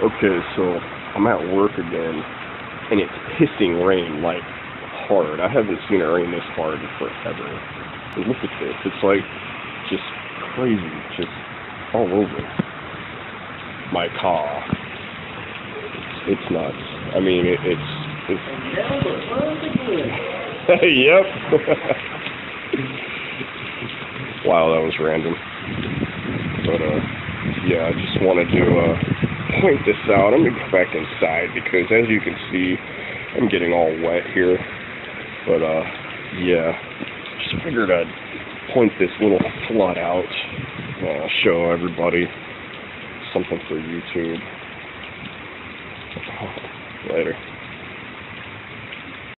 Okay, so I'm at work again, and it's pissing rain, like, hard. I haven't seen it rain this hard in forever. And look at this. It's like, just crazy, just all over my car. It's nuts. I mean, it's yep. Wow, that was random. But, yeah, I just wanted to, point this out. I'm gonna go back inside because, as you can see, I'm getting all wet here. But, yeah, just figured I'd point this little flood out, show everybody something for YouTube. Later.